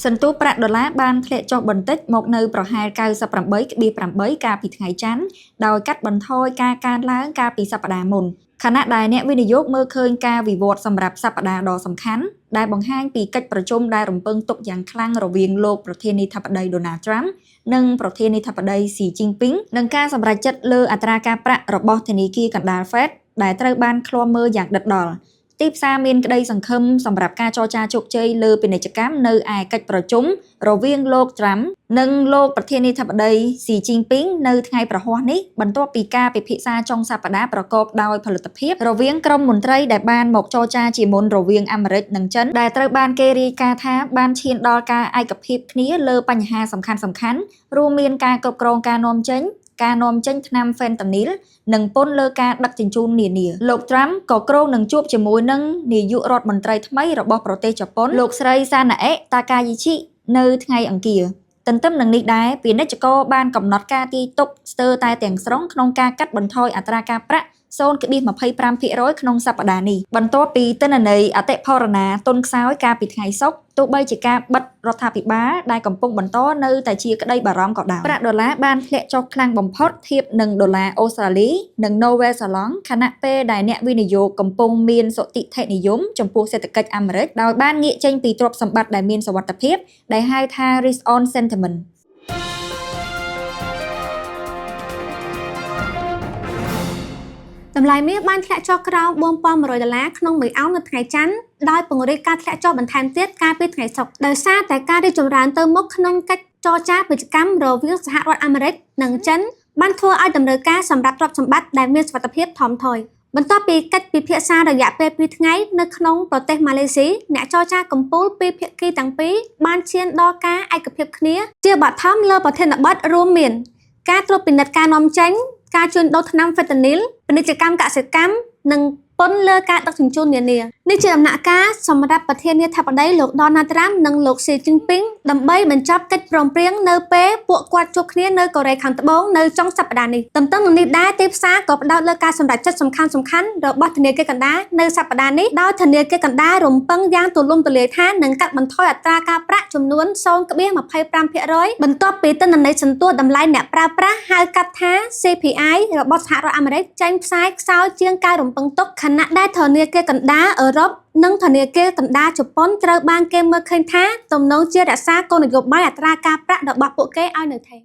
សន្ទុះប្រាក់ដុល្លារបានធ្លាក់ចុះបន្តិចមកនៅប្រហែល 98.8 កាលពីថ្ងៃច័ន្ទដោយកាត់បន្ថយការកើនឡើងកាលពីសប្តាហ៍មុនខណៈដែលអ្នកវិនិយោគមើលឃើញការវិវត្តសម្រាប់សប្តាហ៍ដ៏សំខាន់ដែលបង្ហាញពីកិច្ចប្រជុំដែលរំពឹងទុកយ៉ាងខ្លាំងរវាងលោកប្រធានាធិបតី Donald Trump និងប្រធានាធិបតី Xi Jinping និងការសម្រេចចិត្តលើអត្រាការប្រាក់របស់ធនាគារកណ្ដាល Fed ដែលត្រូវបានឃ្លាំមើលយ៉ាងដិតដល់ទីផ្សារមានក្តីសង្ឃឹមសម្រាប់ការចរចាជោគជ័យលើពាណិជ្ជកម្មនៅឯកិច្ចប្រជុំរវាងលោក Trump និងលោកប្រធានាធិបតី Xi Jinping នៅថ្ងៃប្រហ័សនេះបន្ទាប់ពីការពិភាក្សាចុងសប្តាហ៍ប្រកបដោយផលិតភាពរវាងក្រុមមន្ត្រីដែលបានមកចរចាជាមុនរវាងអាមេរិកនិងចិនដែលត្រូវបានគេរាយការណ៍ថាបានឈានដល់ការឯកភាពគ្នាលើបញ្ហាសំខាន់ៗរួមមានការគ្រប់គ្រងការនាំចេញថ្នាំ Fentanyl និងពន្ធលើការដឹកជញ្ជូននានាលោក Trump ក៏គ្រោងនឹងជួបជាមួយនឹងនាយករដ្ឋមន្ត្រីថ្មីរបស់ប្រទេសជប៉ុនលោកស្រី Sanae Takaichi នៅថ្ងៃអង្គារទន្ទឹមនឹងនេះដែរពាណិជ្ជករបានកំណត់ការទាយទុកស្ទើរតែទាំងស្រុងក្នុងការកាត់បន្ថយអត្រាការប្រាក់ 0.25% ក្នុងសប្តាហ៍នេះបន្ទាប់ពីទិន្នន័យអតិផរណាទុនខ្សោយកាលពីថ្ងៃសុក្រទោះបីជាការបិទរដ្ឋាភិបាលដែលកំពុងបន្តនៅតែជាក្តីបារម្ភក៏ដោយប្រាក់ដុល្លារបានធ្លាក់ចុះខ្លាំងបំផុតធៀបនឹងដុល្លារអូស្ត្រាលីនិងនូវែលសេឡង់ខណៈពេលដែលអ្នកវិនិយោគកំពុងមានសុទិដ្ឋិនិយមចំពោះសេដ្ឋកិច្ចអាមេរិកដោយបានងាកចេញពីទ្រព្យសម្បត្តិដែលមានសុវត្ថិភាពដែលហៅថា risk on sentimentតម្លៃមាសបានធ្លាក់ចុះក្រោម $4,100 ក្នុង1អោននៅថ្ងៃច័ន្ទដោយពង្រីកការធ្លាក់ចុះបន្ថែមទៀតកាលពីថ្ងៃសុក្រដោយសារតែការរីកចម្រើនទៅមុខក្នុងកិច្ចចរចាពាណិជ្ជកម្មរវាងសហរដ្ឋអាមេរិកនិងចិនបានធ្វើឲ្យតម្រូវការសម្រាប់ទ្រព្យសម្បត្តិដែលមានសុវត្ថិភាពថមថយបន្ទាប់ពីកិច្ចពិភាក្សារយៈពេល2ថ្ងៃនៅក្នុងប្រទេសម៉ាឡេស៊ីអ្នកចរចាកំពូលពីភាគីទាំងពីរបានឈានដល់ការឯកភាពគ្នាជាបឋមលើប្រធានបទរួមមានការត្រួតពិនិត្យការនាំចេញការជួញដូរថ្នាំ Fentanyl ពាណិជ្ជកម្មកសិកម្មនិងពន្ធលើការដឹកជញ្ជូននានានេះជាដំណាក់កាលសម្រាប់ប្រធានាធិបតីលោក Donald Trump និងលោក Xi Jinping ដើម្បីបញ្ចប់កិច្ចព្រមព្រៀងនៅពេលពួកគាត់ជួបគ្នានៅកូរ៉េខាងត្បូងនៅចុងសប្តាហ៍នេះទន្ទឹមនឹងនេះដែរទីផ្សារក៏ផ្ដោតលើការសម្រេចចិត្តសំខាន់ៗរបស់ធនាគារកណ្ដាលនៅសប្តាហ៍នេះដោយធនាគារកណ្ដាលរំពឹងយ៉ាងទូលំទូលាយថានឹងកាត់បន្ថយអត្រាការប្រាក់ចំនួន 0.25% បន្ទាប់ពីទិន្នន័យសន្ទុះតម្លៃអ្នកប្រើប្រាស់ហៅកាត់ថា CPI របស់សហរដ្ឋអាមេរិកចេញផ្សាយខ្សោយជាងការរំពឹងទុកខណៈដែលធនាគារកណ្ដាលអឺរ៉ុបនិងធនាគារកណ្ដាលជប៉ុនត្រូវបានគេមើលឃើញថាទំនងជារក្សាគោលនយោបាយអត្រាការប្រាក់របស់ពួកគេឲ្យនៅថេរ